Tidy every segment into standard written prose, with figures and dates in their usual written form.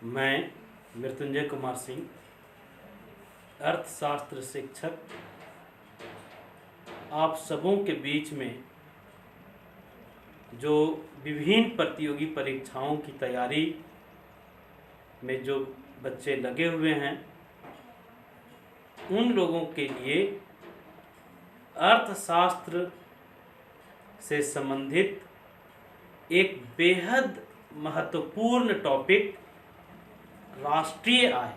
मैं मृत्युंजय कुमार सिंह, अर्थशास्त्र शिक्षक, आप सबों के बीच में जो विभिन्न प्रतियोगी परीक्षाओं की तैयारी में जो बच्चे लगे हुए हैं, उन लोगों के लिए अर्थशास्त्र से संबंधित एक बेहद महत्वपूर्ण टॉपिक राष्ट्रीय आय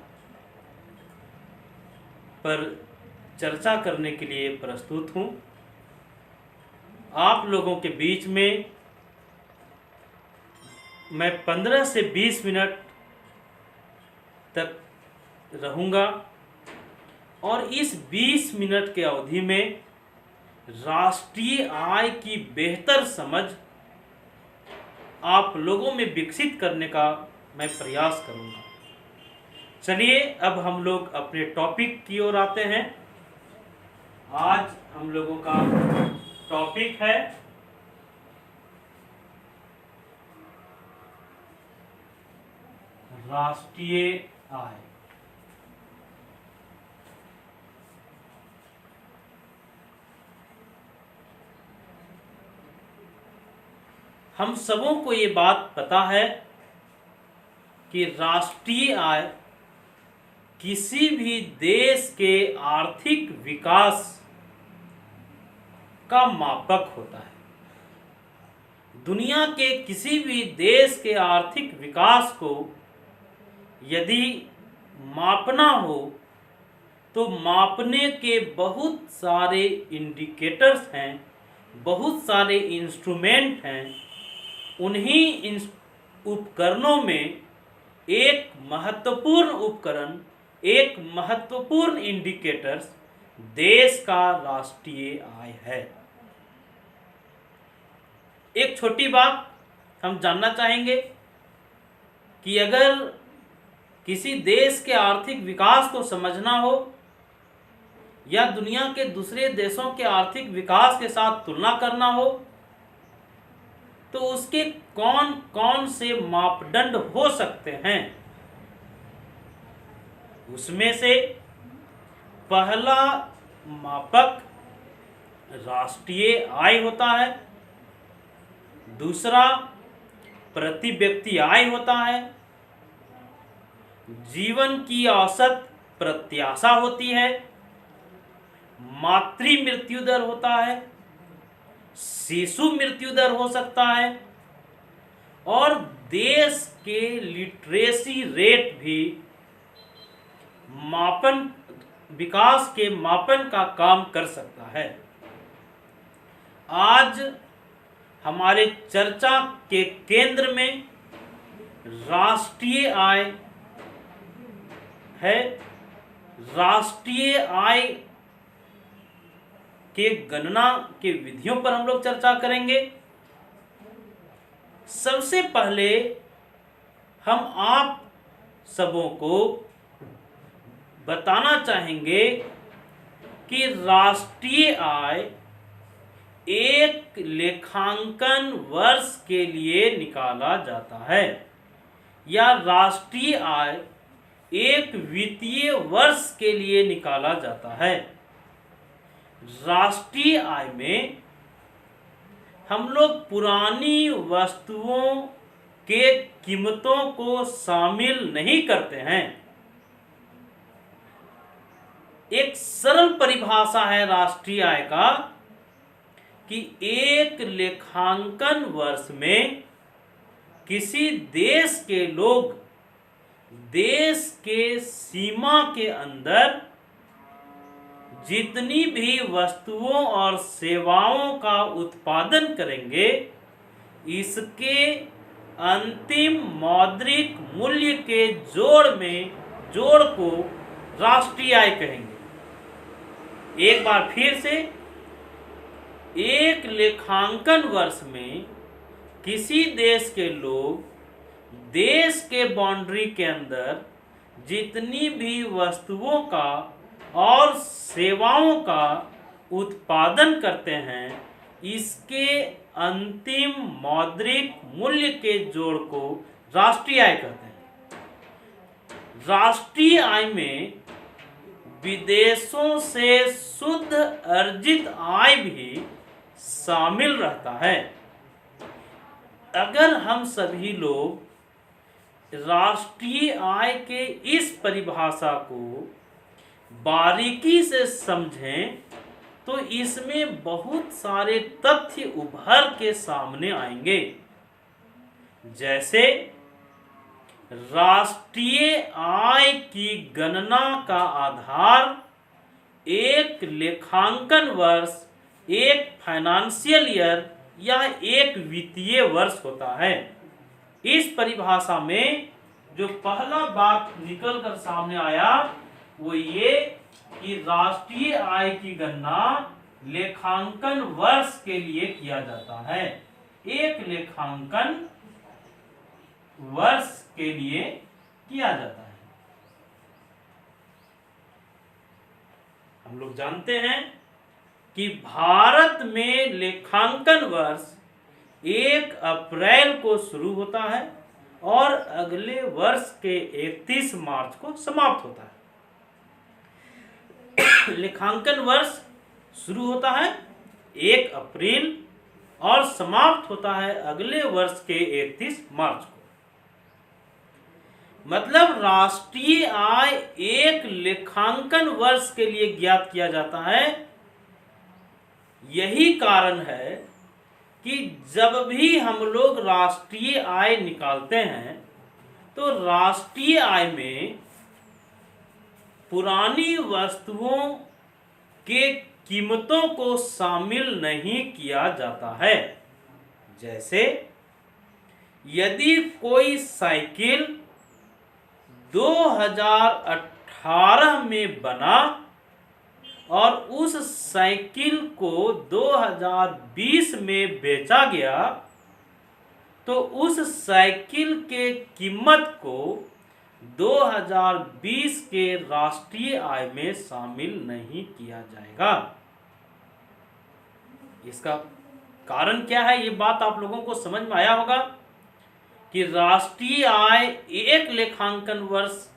पर चर्चा करने के लिए प्रस्तुत हूँ। आप लोगों के बीच में मैं 15 से 20 मिनट तक रहूँगा और इस 20 मिनट के अवधि में राष्ट्रीय आय की बेहतर समझ आप लोगों में विकसित करने का मैं प्रयास करूँगा। चलिए अब हम लोग अपने टॉपिक की ओर आते हैं। आज हम लोगों का टॉपिक है राष्ट्रीय आय। हम सबों को ये बात पता है कि राष्ट्रीय आय किसी भी देश के आर्थिक विकास का मापक होता है। दुनिया के किसी भी देश के आर्थिक विकास को यदि मापना हो तो मापने के बहुत सारे इंडिकेटर्स हैं, बहुत सारे इंस्ट्रूमेंट हैं। उन्हीं उपकरणों में एक महत्वपूर्ण उपकरण, एक महत्वपूर्ण इंडिकेटर्स देश का राष्ट्रीय आय है। एक छोटी बात हम जानना चाहेंगे कि अगर किसी देश के आर्थिक विकास को समझना हो या दुनिया के दूसरे देशों के आर्थिक विकास के साथ तुलना करना हो तो उसके कौन कौन से मापदंड हो सकते हैं। उसमें से पहला मापक राष्ट्रीय आय होता है, दूसरा प्रति व्यक्ति आय होता है, जीवन की औसत प्रत्याशा होती है, मातृ मृत्यु दर होता है, शिशु मृत्यु दर हो सकता है और देश के लिटरेसी रेट भी मापन, विकास के मापन का काम कर सकता है। आज हमारे चर्चा के केंद्र में राष्ट्रीय आय है। राष्ट्रीय आय के गणना के विधियों पर हम लोग चर्चा करेंगे। सबसे पहले हम आप सबों को बताना चाहेंगे कि राष्ट्रीय आय एक लेखांकन वर्ष के लिए निकाला जाता है या राष्ट्रीय आय एक वित्तीय वर्ष के लिए निकाला जाता है। राष्ट्रीय आय में हम लोग पुरानी वस्तुओं के कीमतों को शामिल नहीं करते हैं। एक सरल परिभाषा है राष्ट्रीय आय का कि एक लेखांकन वर्ष में किसी देश के लोग देश के सीमा के अंदर जितनी भी वस्तुओं और सेवाओं का उत्पादन करेंगे, इसके अंतिम मौद्रिक मूल्य के जोड़ को राष्ट्रीय आय कहेंगे। एक बार फिर से, एक लेखांकन वर्ष में किसी देश के लोग देश के बाउंड्री के अंदर जितनी भी वस्तुओं का और सेवाओं का उत्पादन करते हैं, इसके अंतिम मौद्रिक मूल्य के जोड़ को राष्ट्रीय आय कहते हैं। राष्ट्रीय आय में विदेशों से शुद्ध अर्जित आय भी शामिल रहता है। अगर हम सभी लोग राष्ट्रीय आय के इस परिभाषा को बारीकी से समझें तो इसमें बहुत सारे तथ्य उभर के सामने आएंगे। जैसे राष्ट्रीय आय की गणना का आधार एक लेखांकन वर्ष, एक फाइनेंशियल ईयर या एक वित्तीय वर्ष होता है। इस परिभाषा में जो पहला बात निकल कर सामने आया वो ये कि राष्ट्रीय आय की गणना लेखांकन वर्ष के लिए किया जाता है। एक लेखांकन वर्ष के लिए किया जाता है। हम लोग जानते हैं कि भारत में लेखांकन वर्ष 1 अप्रैल को शुरू होता है और अगले वर्ष के 31 मार्च को समाप्त होता है। लेखांकन वर्ष शुरू होता है 1 अप्रैल और समाप्त होता है अगले वर्ष के 31 मार्च को। मतलब राष्ट्रीय आय एक लेखांकन वर्ष के लिए ज्ञात किया जाता है। यही कारण है कि जब भी हम लोग राष्ट्रीय आय निकालते हैं तो राष्ट्रीय आय में पुरानी वस्तुओं के कीमतों को शामिल नहीं किया जाता है। जैसे यदि कोई साइकिल 2018 में बना और उस साइकिल को 2020 में बेचा गया तो उस साइकिल के कीमत को 2020 के राष्ट्रीय आय में शामिल नहीं किया जाएगा। इसका कारण क्या है, ये बात आप लोगों को समझ में आया होगा कि राष्ट्रीय आय एक लेखांकन वर्ष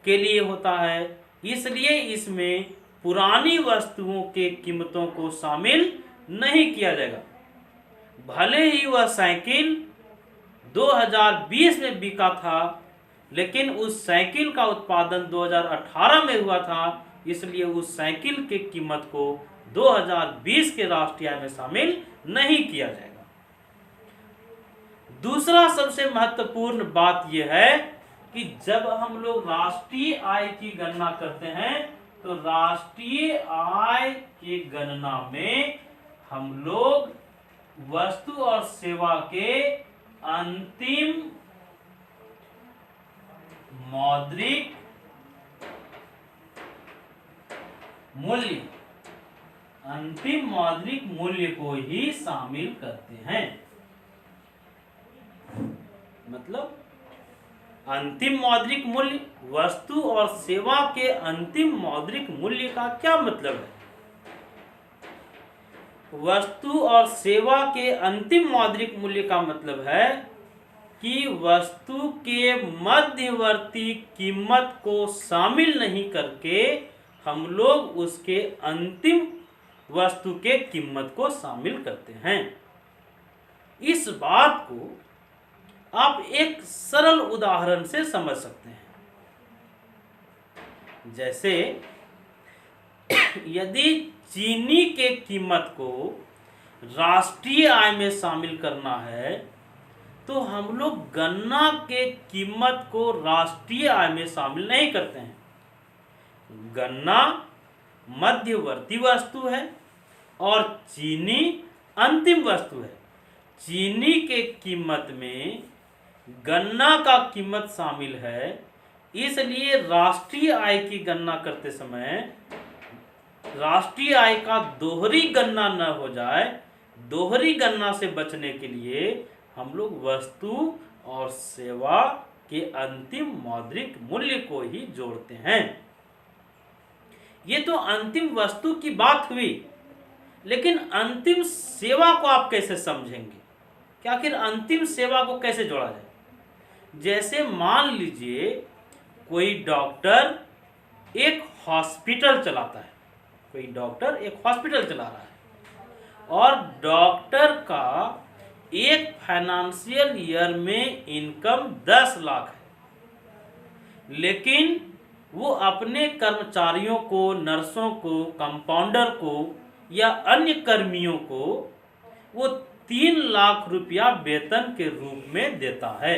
के लिए होता है, इसलिए इसमें पुरानी वस्तुओं के कीमतों को शामिल नहीं किया जाएगा। भले ही वह साइकिल 2020 में बिका था, लेकिन उस साइकिल का उत्पादन 2018 में हुआ था, इसलिए उस साइकिल के कीमत को 2020 के राष्ट्रीय आय में शामिल नहीं किया जाएगा। दूसरा सबसे महत्वपूर्ण बात यह है कि जब हम लोग राष्ट्रीय आय की गणना करते हैं तो राष्ट्रीय आय की गणना में हम लोग वस्तु और सेवा के अंतिम मौद्रिक मूल्य को ही शामिल करते हैं। मतलब अंतिम मौद्रिक मूल्य, वस्तु और सेवा के अंतिम मौद्रिक मूल्य का क्या मतलब है? वस्तु और सेवा के अंतिम मौद्रिक मूल्य का मतलब है कि वस्तु के मध्यवर्ती कीमत को शामिल नहीं करके हम लोग उसके अंतिम वस्तु के कीमत को शामिल करते हैं। इस बात को आप एक सरल उदाहरण से समझ सकते हैं। जैसे यदि चीनी के कीमत को राष्ट्रीय आय में शामिल करना है तो हम लोग गन्ना के कीमत को राष्ट्रीय आय में शामिल नहीं करते हैं। गन्ना मध्यवर्ती वस्तु है और चीनी अंतिम वस्तु है। चीनी के कीमत में गन्ना का कीमत शामिल है, इसलिए राष्ट्रीय आय की गणना करते समय राष्ट्रीय आय का दोहरी गणना न हो जाए, दोहरी गणना से बचने के लिए हम लोग वस्तु और सेवा के अंतिम मौद्रिक मूल्य को ही जोड़ते हैं। ये तो अंतिम वस्तु की बात हुई, लेकिन अंतिम सेवा को आप कैसे समझेंगे कि आखिर अंतिम सेवा को कैसे जोड़ा जाए? जैसे मान लीजिए कोई डॉक्टर एक हॉस्पिटल चलाता है, कोई डॉक्टर एक हॉस्पिटल चला रहा है और डॉक्टर का एक फाइनेंशियल ईयर में इनकम 10 लाख है, लेकिन वो अपने कर्मचारियों को, नर्सों को, कंपाउंडर को या अन्य कर्मियों को वो 3 लाख रुपया वेतन के रूप में देता है।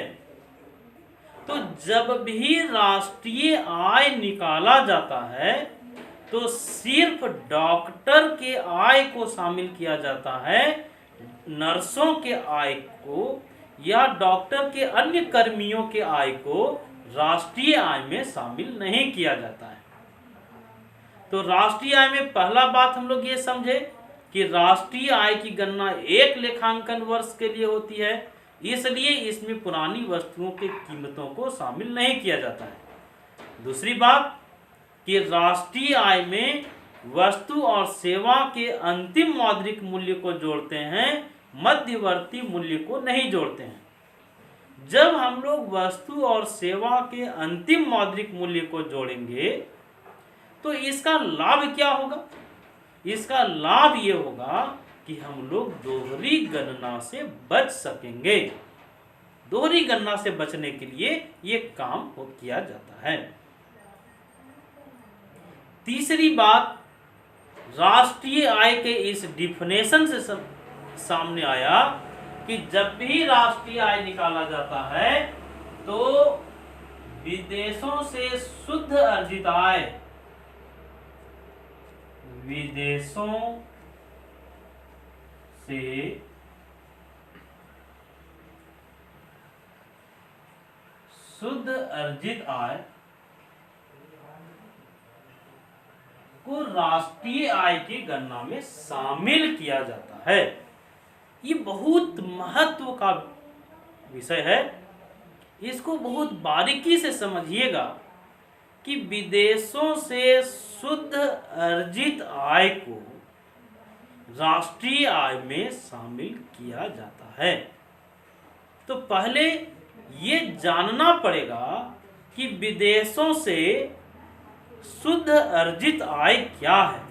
तो जब भी राष्ट्रीय आय निकाला जाता है तो सिर्फ डॉक्टर के आय को शामिल किया जाता है, नर्सों के आय को या डॉक्टर के अन्य कर्मियों के आय को राष्ट्रीय आय में शामिल नहीं किया जाता है। तो राष्ट्रीय आय में पहला बात हम लोग ये समझे कि राष्ट्रीय आय की गणना एक लेखांकन वर्ष के लिए होती है, इसलिए इसमें पुरानी वस्तुओं की कीमतों को शामिल नहीं किया जाता है। दूसरी बात कि राष्ट्रीय आय में वस्तु और सेवा के अंतिम मौद्रिक मूल्य को जोड़ते हैं, मध्यवर्ती मूल्य को नहीं जोड़ते हैं। जब हम लोग वस्तु और सेवा के अंतिम मौद्रिक मूल्य को जोड़ेंगे तो इसका लाभ क्या होगा? इसका लाभ ये होगा कि हम लोग दोहरी गणना से बच सकेंगे। दोहरी गणना से बचने के लिए ये काम किया जाता है। तीसरी बात, राष्ट्रीय आय के इस डिफिनेशन से सामने आया कि जब भी राष्ट्रीय आय निकाला जाता है तो विदेशों से शुद्ध अर्जित आय, विदेशों से शुद्ध अर्जित आय को राष्ट्रीय आय की गणना में शामिल किया जाता है। ये बहुत महत्व का विषय है, इसको बहुत बारीकी से समझिएगा कि विदेशों से शुद्ध अर्जित आय को राष्ट्रीय आय में शामिल किया जाता है। तो पहले ये जानना पड़ेगा कि विदेशों से शुद्ध अर्जित आय क्या है।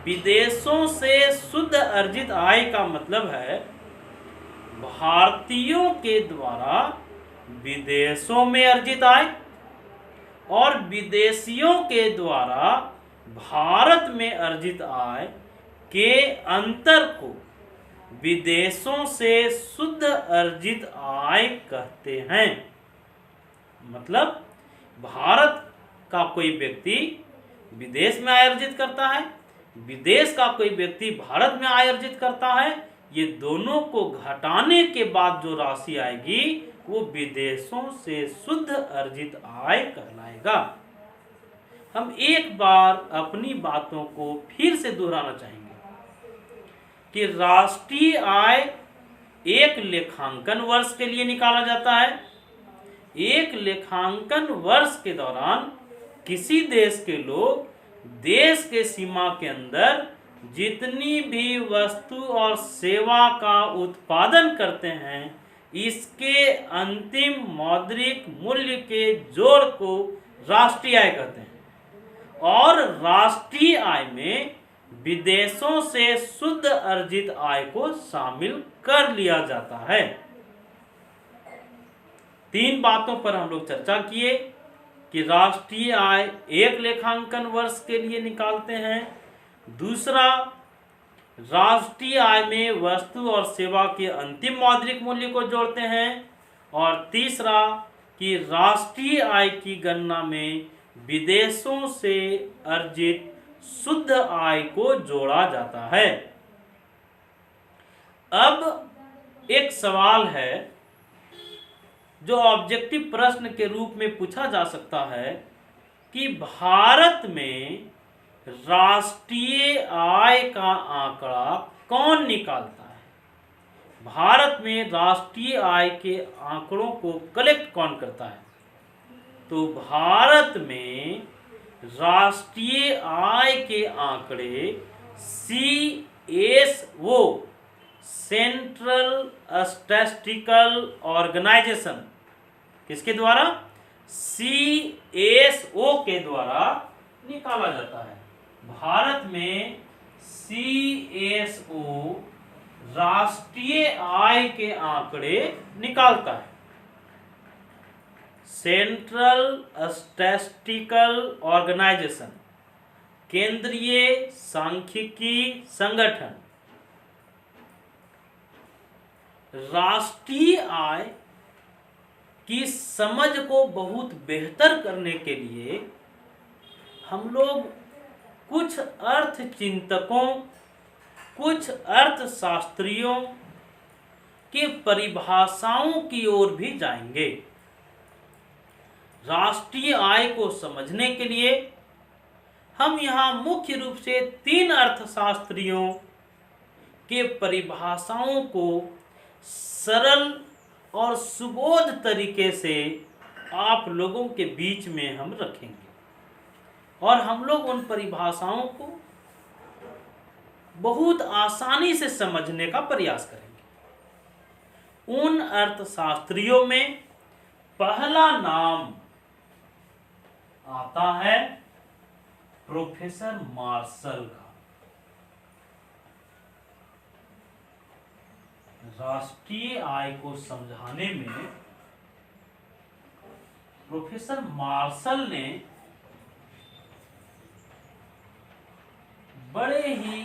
विदेशों से शुद्ध अर्जित आय का मतलब है भारतीयों के द्वारा विदेशों में अर्जित आय और विदेशियों के द्वारा भारत में अर्जित आय के अंतर को विदेशों से शुद्ध अर्जित आय कहते हैं। मतलब भारत का कोई व्यक्ति विदेश में आय अर्जित करता है, विदेश का कोई व्यक्ति भारत में आय अर्जित करता है, ये दोनों को घटाने के बाद जो राशि आएगी वो विदेशों से शुद्ध अर्जित आय कहलाएगा। हम एक बार अपनी बातों को फिर से दोहराना चाहेंगे कि राष्ट्रीय आय एक लेखांकन वर्ष के लिए निकाला जाता है। एक लेखांकन वर्ष के दौरान किसी देश के लोग देश के सीमा के अंदर जितनी भी वस्तु और सेवा का उत्पादन करते हैं, इसके अंतिम मौद्रिक मूल्य के जोड़ को राष्ट्रीय आय कहते हैं। और राष्ट्रीय आय में विदेशों से शुद्ध अर्जित आय को शामिल कर लिया जाता है। 3 बातों पर हम लोग चर्चा किए कि राष्ट्रीय आय एक लेखांकन वर्ष के लिए निकालते हैं, दूसरा राष्ट्रीय आय में वस्तु और सेवा के अंतिम मौद्रिक मूल्य को जोड़ते हैं, और तीसरा कि राष्ट्रीय आय की गणना में विदेशों से अर्जित शुद्ध आय को जोड़ा जाता है। अब एक सवाल है जो ऑब्जेक्टिव प्रश्न के रूप में पूछा जा सकता है कि भारत में राष्ट्रीय आय का आंकड़ा कौन निकालता है? भारत में राष्ट्रीय आय के आंकड़ों को कलेक्ट कौन करता है? तो भारत में राष्ट्रीय आय के आंकड़े CSO, सेंट्रल स्टैटिस्टिकल ऑर्गेनाइजेशन, किसके द्वारा? CSO के द्वारा निकाला जाता है। भारत में CSO राष्ट्रीय आय के आंकड़े निकालता है। सेंट्रल स्टैटिस्टिकल ऑर्गेनाइजेशन, केंद्रीय सांख्यिकी संगठन, राष्ट्रीय आय की समझ को बहुत बेहतर करने के लिए हम लोग कुछ अर्थ चिंतकों, कुछ अर्थशास्त्रियों की परिभाषाओं की ओर भी जाएंगे। राष्ट्रीय आय को समझने के लिए हम यहाँ मुख्य रूप से 3 अर्थशास्त्रियों के परिभाषाओं को सरल और सुबोध तरीके से आप लोगों के बीच में हम रखेंगे और हम लोग उन परिभाषाओं को बहुत आसानी से समझने का प्रयास करेंगे। उन अर्थशास्त्रियों में पहला नाम आता है प्रोफेसर मार्शल का। राष्ट्रीय आय को समझाने में प्रोफेसर मार्शल ने बड़े ही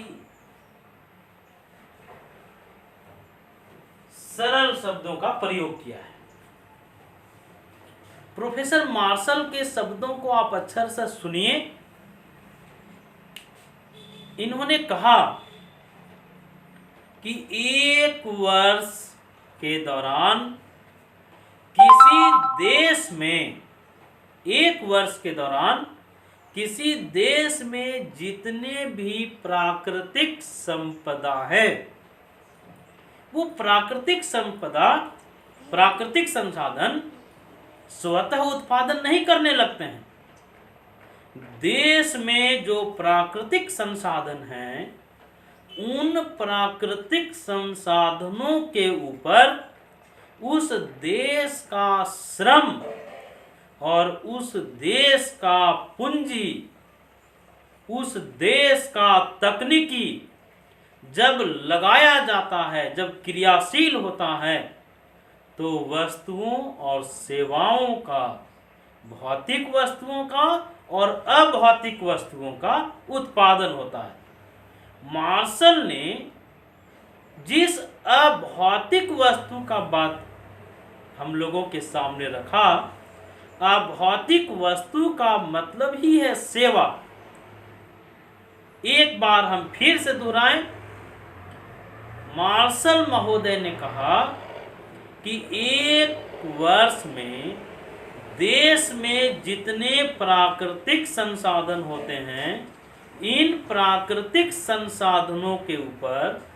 सरल शब्दों का प्रयोग किया है। प्रोफेसर मार्शल के शब्दों को आप अक्षर से सुनिए। इन्होंने कहा कि एक वर्ष के दौरान किसी देश में जितने भी प्राकृतिक संपदा है, वो प्राकृतिक संसाधन स्वतः उत्पादन नहीं करने लगते हैं। देश में जो प्राकृतिक संसाधन हैं, उन प्राकृतिक संसाधनों के ऊपर उस देश का श्रम और उस देश का पूंजी, उस देश का तकनीकी जब लगाया जाता है, जब क्रियाशील होता है, तो वस्तुओं और सेवाओं का, भौतिक वस्तुओं का और अभौतिक वस्तुओं का उत्पादन होता है। मार्शल ने जिस अभौतिक वस्तु का बात हम लोगों के सामने रखा, अभौतिक वस्तु का मतलब ही है सेवा। एक बार हम फिर से दोहराएं, मार्शल महोदय ने कहा कि एक वर्ष में देश में जितने प्राकृतिक संसाधन होते हैं, इन प्राकृतिक संसाधनों के ऊपर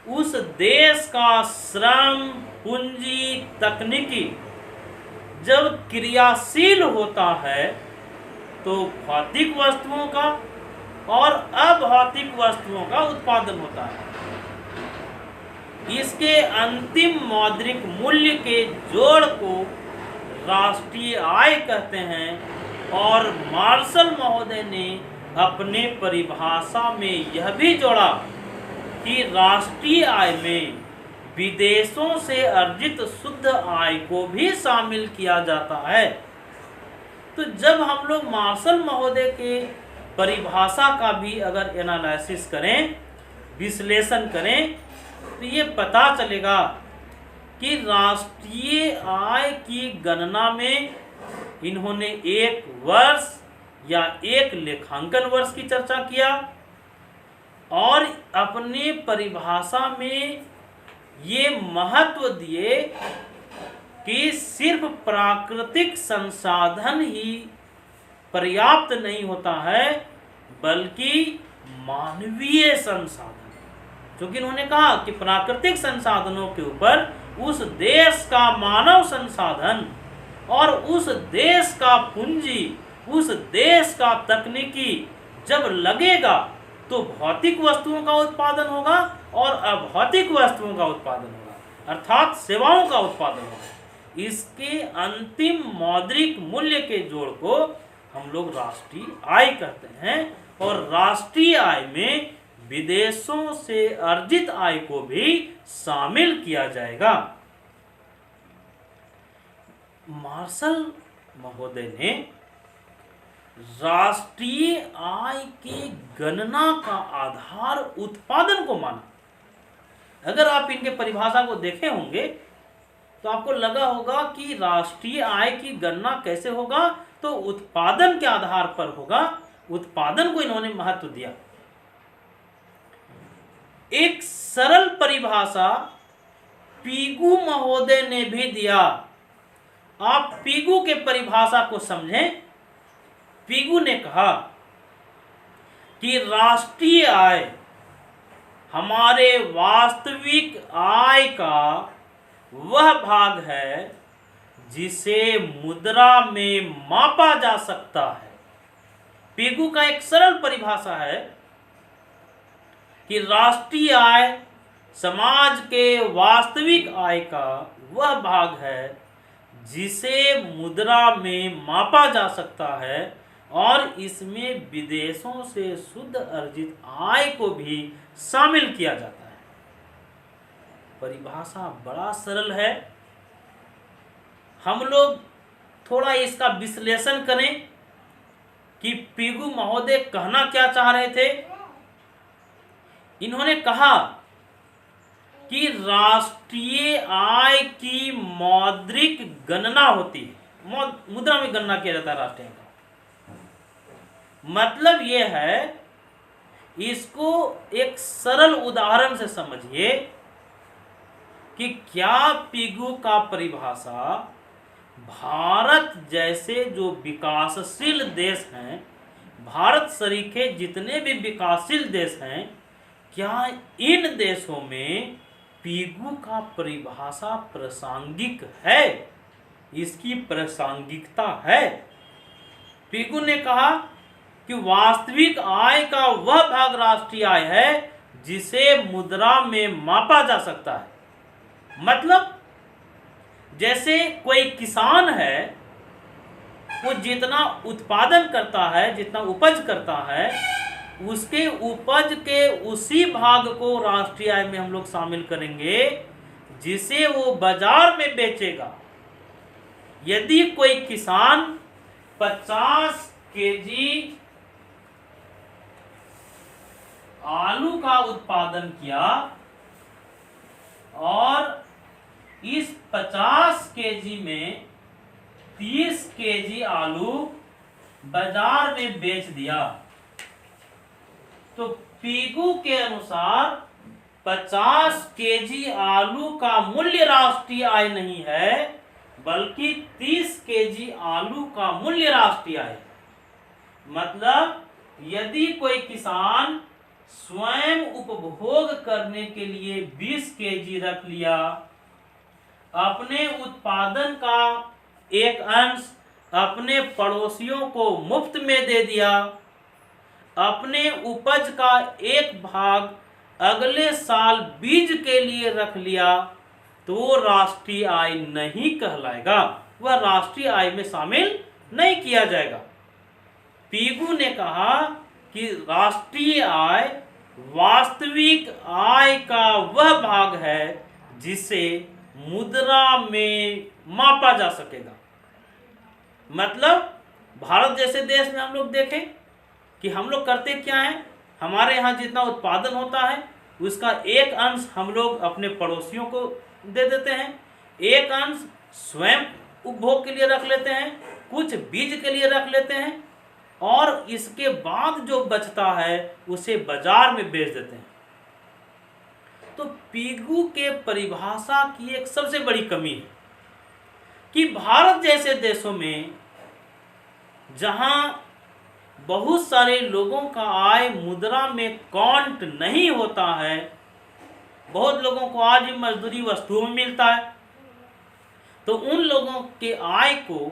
उस देश का श्रम, पूंजी, तकनीकी जब क्रियाशील होता है, तो भौतिक वस्तुओं का और अभौतिक वस्तुओं का उत्पादन होता है। इसके अंतिम मौद्रिक मूल्य के जोड़ को राष्ट्रीय आय कहते हैं। और मार्शल महोदय ने अपने परिभाषा में यह भी जोड़ा कि राष्ट्रीय आय में विदेशों से अर्जित शुद्ध आय को भी शामिल किया जाता है। तो जब हम लोग मार्शल महोदय के परिभाषा का भी अगर एनालिसिस करें, विश्लेषण करें, तो ये पता चलेगा कि राष्ट्रीय आय की गणना में इन्होंने एक वर्ष या एक लेखांकन वर्ष की चर्चा किया और अपनी परिभाषा में ये महत्व दिए कि सिर्फ प्राकृतिक संसाधन ही पर्याप्त नहीं होता है, बल्कि मानवीय संसाधन। क्योंकि इन्होंने कहा कि प्राकृतिक संसाधनों के ऊपर उस देश का मानव संसाधन और उस देश का पूंजी, उस देश का तकनीकी जब लगेगा, तो भौतिक वस्तुओं का उत्पादन होगा और अभौतिक वस्तुओं का उत्पादन होगा, अर्थात सेवाओं का उत्पादन होगा। इसके अंतिम मौद्रिक मूल्य के जोड़ को हम लोग राष्ट्रीय आय कहते हैं। और राष्ट्रीय आय में विदेशों से अर्जित आय को भी शामिल किया जाएगा। मार्शल महोदय ने राष्ट्रीय आय की गणना का आधार उत्पादन को माना। अगर आप इनके परिभाषा को देखे होंगे तो आपको लगा होगा कि राष्ट्रीय आय की गणना कैसे होगा, तो उत्पादन के आधार पर होगा। उत्पादन को इन्होंने महत्व दिया। एक सरल परिभाषा पीगू महोदय ने भी दिया। आप पीगू के परिभाषा को समझें। पीगू ने कहा कि राष्ट्रीय आय हमारे वास्तविक आय का वह भाग है जिसे मुद्रा में मापा जा सकता है। पीगू का एक सरल परिभाषा है कि राष्ट्रीय आय समाज के वास्तविक आय का वह भाग है जिसे मुद्रा में मापा जा सकता है और इसमें विदेशों से शुद्ध अर्जित आय को भी शामिल किया जाता है। परिभाषा बड़ा सरल है। हम लोग थोड़ा इसका विश्लेषण करें कि पीगू महोदय कहना क्या चाह रहे थे। इन्होंने कहा कि राष्ट्रीय आय की मौद्रिक गणना होती है, मुद्रा में गणना किया जाता है राष्ट्रीय आय का। मतलब यह है, इसको एक सरल उदाहरण से समझिए कि क्या पीगू का परिभाषा भारत जैसे जो विकासशील देश हैं, भारत सरीखे जितने भी विकासशील देश हैं, क्या इन देशों में पीगू का परिभाषा प्रासंगिक है, इसकी प्रासंगिकता है। पीगू ने कहा कि वास्तविक आय का वह भाग राष्ट्रीय आय है जिसे मुद्रा में मापा जा सकता है। मतलब जैसे कोई किसान है, वो जितना उत्पादन करता है, जितना उपज करता है, उसके उपज के उसी भाग को राष्ट्रीय आय में हम लोग शामिल करेंगे जिसे वो बाजार में बेचेगा। यदि कोई किसान 50 केजी आलू का उत्पादन किया और इस 50 केजी में 30 केजी आलू बाजार में बेच दिया, तो पीगू के अनुसार 50 केजी आलू का मूल्य राष्ट्रीय आय नहीं है, बल्कि 30 केजी आलू का मूल्य राष्ट्रीय आय है। मतलब यदि कोई किसान स्वयं उपभोग करने के लिए 20 केजी रख लिया, अपने उत्पादन का एक अंश अपने पड़ोसियों को मुफ्त में दे दिया, अपने उपज का एक भाग अगले साल बीज के लिए रख लिया, तो वो राष्ट्रीय आय नहीं कहलाएगा, वह राष्ट्रीय आय में शामिल नहीं किया जाएगा। पीगू ने कहा कि राष्ट्रीय आय वास्तविक आय का वह भाग है जिसे मुद्रा में मापा जा सकेगा। मतलब भारत जैसे देश में हम लोग देखें कि हम लोग करते क्या हैं, हमारे यहाँ जितना उत्पादन होता है उसका एक अंश हम लोग अपने पड़ोसियों को दे देते हैं, एक अंश स्वयं उपभोग के लिए रख लेते हैं, कुछ बीज के लिए रख लेते हैं और इसके बाद जो बचता है उसे बाजार में बेच देते हैं। तो पीगू के परिभाषा की एक सबसे बड़ी कमी है कि भारत जैसे देशों में जहां बहुत सारे लोगों का आय मुद्रा में काउंट नहीं होता है, बहुत लोगों को आज भी मजदूरी वस्तुओं में मिलता है, तो उन लोगों के आय को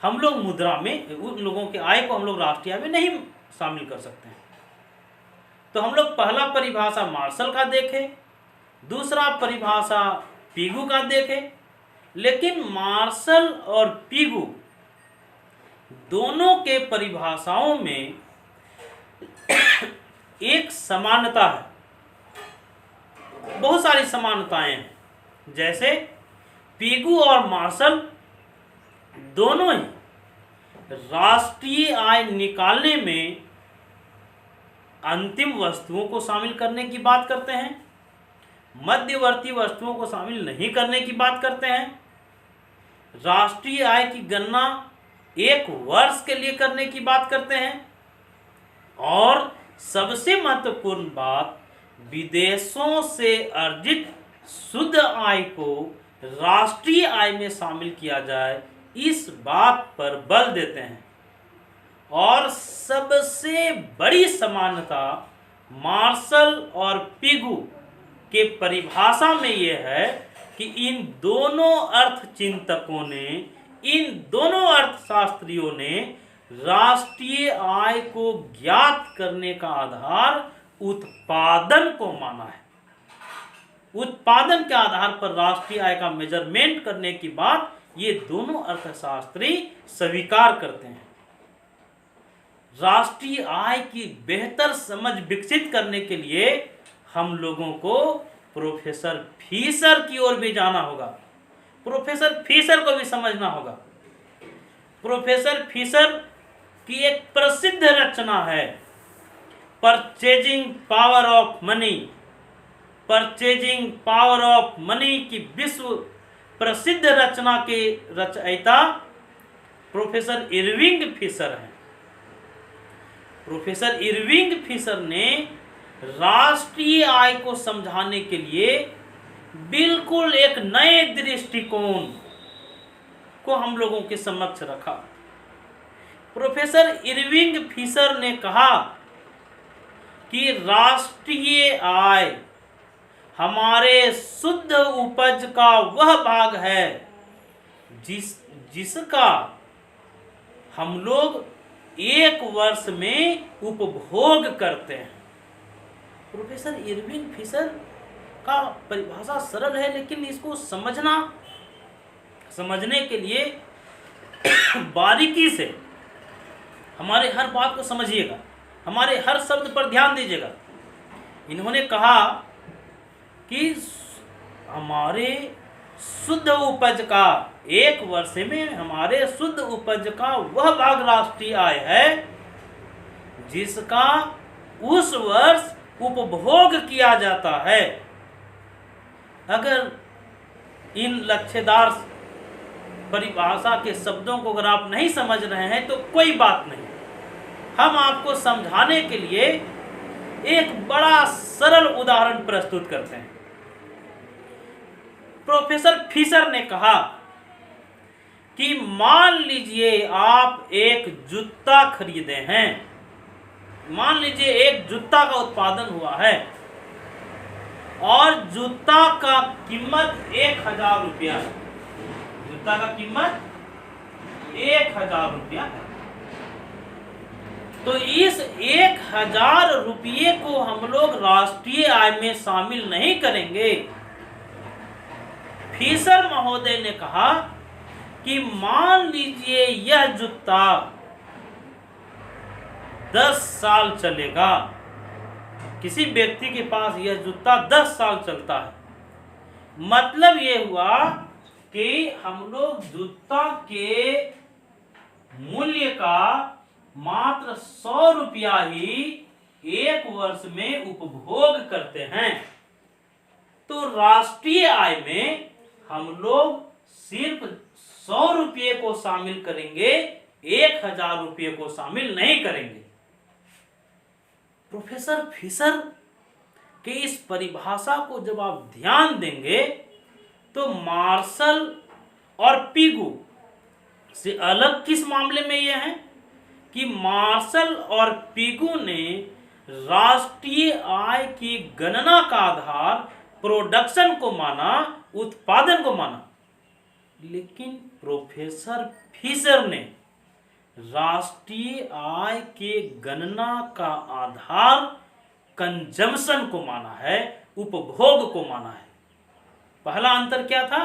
हम लोग मुद्रा में, उन लोगों के आय को हम लोग राष्ट्रीय आय में नहीं शामिल कर सकते हैं। तो हम लोग पहला परिभाषा मार्शल का देखें, दूसरा परिभाषा पीगू का देखें, लेकिन मार्शल और पिगू दोनों के परिभाषाओं में एक समानता है, बहुत सारी समानताएं हैं। जैसे पिगू और मार्शल दोनों ही राष्ट्रीय आय निकालने में अंतिम वस्तुओं को शामिल करने की बात करते हैं, मध्यवर्ती वस्तुओं को शामिल नहीं करने की बात करते हैं, राष्ट्रीय आय की गणना एक वर्ष के लिए करने की बात करते हैं, और सबसे महत्वपूर्ण बात, विदेशों से अर्जित शुद्ध आय को राष्ट्रीय आय में शामिल किया जाए, इस बात पर बल देते हैं। और सबसे बड़ी समानता मार्शल और पिगू के परिभाषा में यह है कि इन दोनों अर्थचिंतकों ने, इन दोनों अर्थशास्त्रियों ने राष्ट्रीय आय को ज्ञात करने का आधार उत्पादन को माना है। उत्पादन के आधार पर राष्ट्रीय आय का मेजरमेंट करने की बात ये दोनों अर्थशास्त्री स्वीकार करते हैं। राष्ट्रीय आय की बेहतर समझ विकसित करने के लिए हम लोगों को प्रोफेसर फिशर की ओर भी जाना होगा, प्रोफेसर फिशर को भी समझना होगा। प्रोफेसर फिशर की एक प्रसिद्ध रचना है purchasing power of money. Purchasing power of money की विश्व प्रसिद्ध रचना के रचयिता प्रोफेसर इरविंग फिशर हैं। प्रोफेसर इरविंग फिशर ने राष्ट्रीय आय को समझाने के लिए बिल्कुल एक नए दृष्टिकोण को हम लोगों के समक्ष रखा। प्रोफेसर इरविंग फिशर ने कहा कि राष्ट्रीय आय हमारे शुद्ध उपज का वह भाग है जिसका हम लोग एक वर्ष में उपभोग करते हैं। प्रोफेसर इरविंग फिशर का परिभाषा सरल है, लेकिन इसको समझने के लिए बारीकी से हमारे हर बात को समझिएगा, हमारे हर शब्द पर ध्यान दीजिएगा। इन्होंने कहा कि हमारे शुद्ध उपज का, एक वर्ष में हमारे शुद्ध उपज का वह भाग राष्ट्रीय आय है जिसका उस वर्ष उपभोग किया जाता है। अगर इन लक्ष्यदार परिभाषा के शब्दों को अगर आप नहीं समझ रहे हैं तो कोई बात नहीं, हम आपको समझाने के लिए एक बड़ा सरल उदाहरण प्रस्तुत करते हैं। प्रोफेसर फिशर ने कहा कि मान लीजिए आप एक जूता खरीदे हैं, मान लीजिए एक जूता का उत्पादन हुआ है और जूता का कीमत 1000 रुपया है। जूता का कीमत 1000 रुपया है। तो इस 1000 रुपये को हम लोग राष्ट्रीय आय में शामिल नहीं करेंगे। फिशर महोदय ने कहा कि मान लीजिए यह जूता 10 साल चलेगा, किसी व्यक्ति के पास यह जूता 10 साल चलता है। मतलब ये हुआ कि हम लोग जूता के मूल्य का मात्र 100 रुपया ही एक वर्ष में उपभोग करते हैं। तो राष्ट्रीय आय में हम लोग सिर्फ 100 रुपये को शामिल करेंगे, 1000 रुपये को शामिल नहीं करेंगे। प्रोफेसर फिशर के इस परिभाषा को जब आप ध्यान देंगे तो मार्शल और पिगू से अलग किस मामले में यह है कि मार्शल और पिगू ने राष्ट्रीय आय की गणना का आधार प्रोडक्शन को माना, उत्पादन को माना, लेकिन प्रोफेसर फिशर ने राष्ट्रीय आय के गणना का आधार कंजम्पशन को माना है, उपभोग को माना है। पहला अंतर क्या था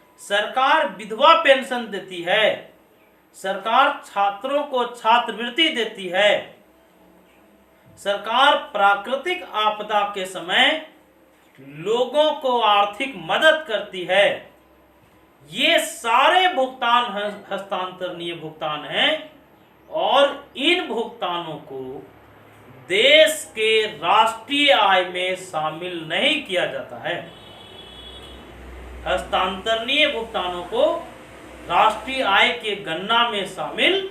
सरकार विधवा पेंशन देती है, सरकार छात्रों को छात्रवृत्ति देती है, सरकार प्राकृतिक आपदा के समय लोगों को आर्थिक मदद करती है। ये सारे भुगतान हस्तांतरणीय भुगतान हैं और इन भुगतानों को देश के राष्ट्रीय आय में शामिल नहीं किया जाता है। हस्तांतरणीय भुगतानों को राष्ट्रीय आय के गणना में शामिल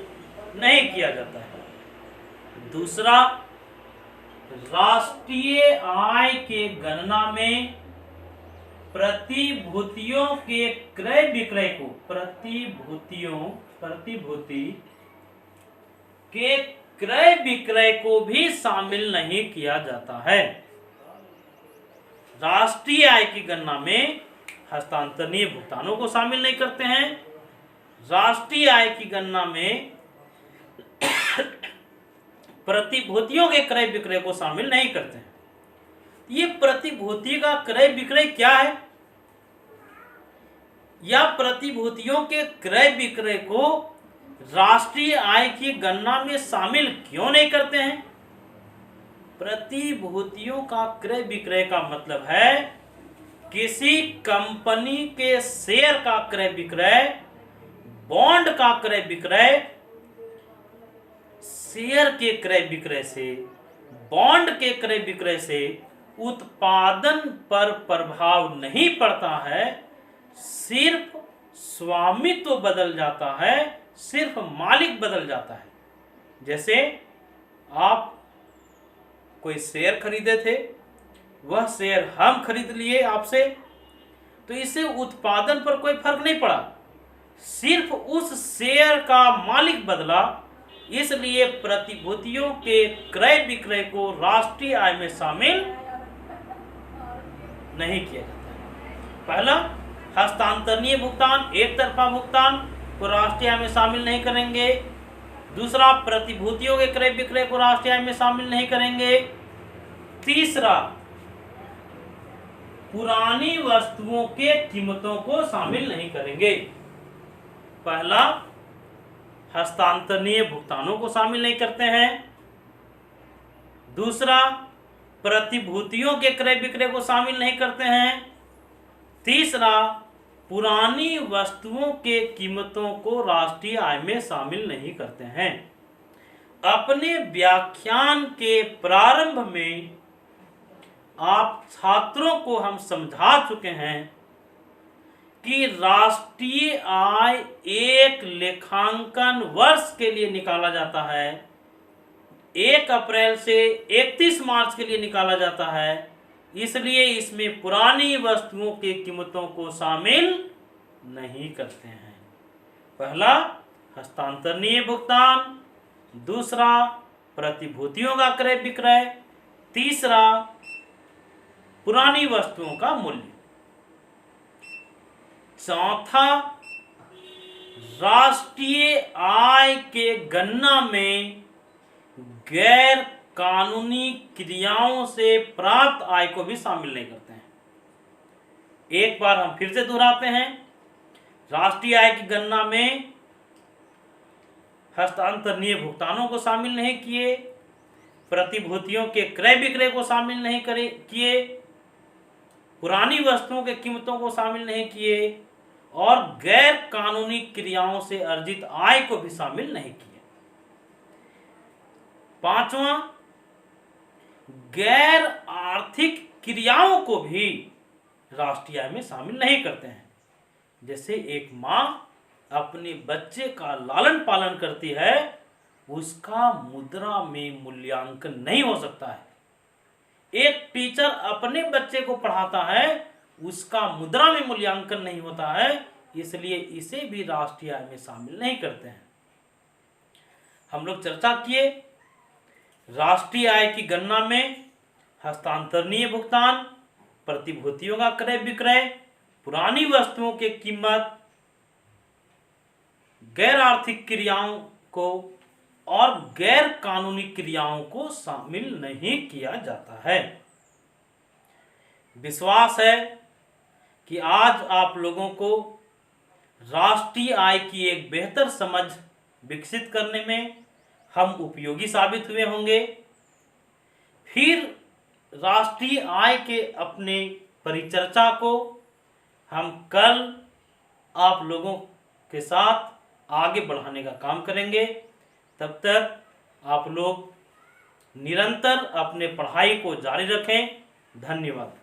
नहीं किया जाता है। दूसरा, राष्ट्रीय आय के गणना में प्रतिभूतियों के क्रय विक्रय को प्रतिभूति के क्रय विक्रय को भी शामिल नहीं किया जाता है। राष्ट्रीय आय की गणना में हस्तांतरणीय भुगतानों को शामिल नहीं करते हैं, राष्ट्रीय आय की गणना में प्रतिभूतियों के क्रय विक्रय को शामिल नहीं करते हैं। ये प्रतिभूति का क्रय विक्रय क्या है, या प्रतिभूतियों के क्रय विक्रय को राष्ट्रीय आय की गणना में शामिल क्यों नहीं करते हैं? प्रतिभूतियों का क्रय विक्रय का मतलब है किसी कंपनी के शेयर का क्रय विक्रय, बॉन्ड का क्रय विक्रय। शेयर के क्रय विक्रय से, बॉन्ड के क्रय विक्रय से उत्पादन पर प्रभाव नहीं पड़ता है, सिर्फ स्वामित्व बदल जाता है, सिर्फ मालिक बदल जाता है। जैसे आप कोई शेयर खरीदे थे, वह शेयर हम खरीद लिए आपसे, तो इससे उत्पादन पर कोई फर्क नहीं पड़ा, सिर्फ उस शेयर का मालिक बदला। इसलिए प्रतिभूतियों के क्रय विक्रय को राष्ट्रीय आय में शामिल नहीं किया जाता है। पहला, हस्तांतरणीय भुगतान, एक तरफा भुगतान को राष्ट्रीय आय में शामिल नहीं करेंगे। दूसरा, प्रतिभूतियों के क्रय विक्रय को राष्ट्रीय आय में शामिल नहीं करेंगे। तीसरा, पुरानी वस्तुओं के कीमतों को शामिल नहीं करेंगे। पहला, हस्तांतरणीय भुगतानों को शामिल नहीं करते हैं। दूसरा, प्रतिभूतियों के क्रय विक्रय को शामिल नहीं करते हैं। तीसरा, पुरानी वस्तुओं के कीमतों को राष्ट्रीय आय में शामिल नहीं करते हैं। अपने व्याख्यान के प्रारंभ में आप छात्रों को हम समझा चुके हैं कि राष्ट्रीय आय एक लेखांकन वर्ष के लिए निकाला जाता है, 1 अप्रैल से 31 मार्च के लिए निकाला जाता है। इसलिए इसमें पुरानी वस्तुओं की कीमतों को शामिल नहीं करते हैं। पहला, हस्तांतरणीय भुगतान। दूसरा, प्रतिभूतियों का क्रय विक्रय। तीसरा, पुरानी वस्तुओं का मूल्य। चौथा, राष्ट्रीय आय के गणना में गैर कानूनी क्रियाओं से प्राप्त आय को भी शामिल नहीं करते हैं। एक बार हम फिर से दोहराते हैं, राष्ट्रीय आय की गणना में हस्तांतरणीय भुगतानों को शामिल नहीं किए, प्रतिभूतियों के क्रय विक्रय को शामिल नहीं किए, पुरानी वस्तुओं के कीमतों को शामिल नहीं किए और गैर कानूनी क्रियाओं से अर्जित आय को भी शामिल नहीं किए। पांचवा, गैर आर्थिक क्रियाओं को भी राष्ट्रीय आय में शामिल नहीं करते हैं। जैसे एक माँ अपने बच्चे का लालन पालन करती है, उसका मुद्रा में मूल्यांकन नहीं हो सकता है। एक टीचर अपने बच्चे को पढ़ाता है, उसका मुद्रा में मूल्यांकन नहीं होता है, इसलिए इसे भी राष्ट्रीय आय में शामिल नहीं करते हैं। हम लोग चर्चा किए राष्ट्रीय आय की गणना में हस्तांतरणीय भुगतान, प्रतिभूतियों का क्रय विक्रय, पुरानी वस्तुओं की कीमत, गैर आर्थिक क्रियाओं को और गैर कानूनी क्रियाओं को शामिल नहीं किया जाता है। विश्वास है कि आज आप लोगों को राष्ट्रीय आय की एक बेहतर समझ विकसित करने में हम उपयोगी साबित हुए होंगे। फिर राष्ट्रीय आय के अपने परिचर्चा को हम कल आप लोगों के साथ आगे बढ़ाने का काम करेंगे। तब तक आप लोग निरंतर अपने पढ़ाई को जारी रखें। धन्यवाद।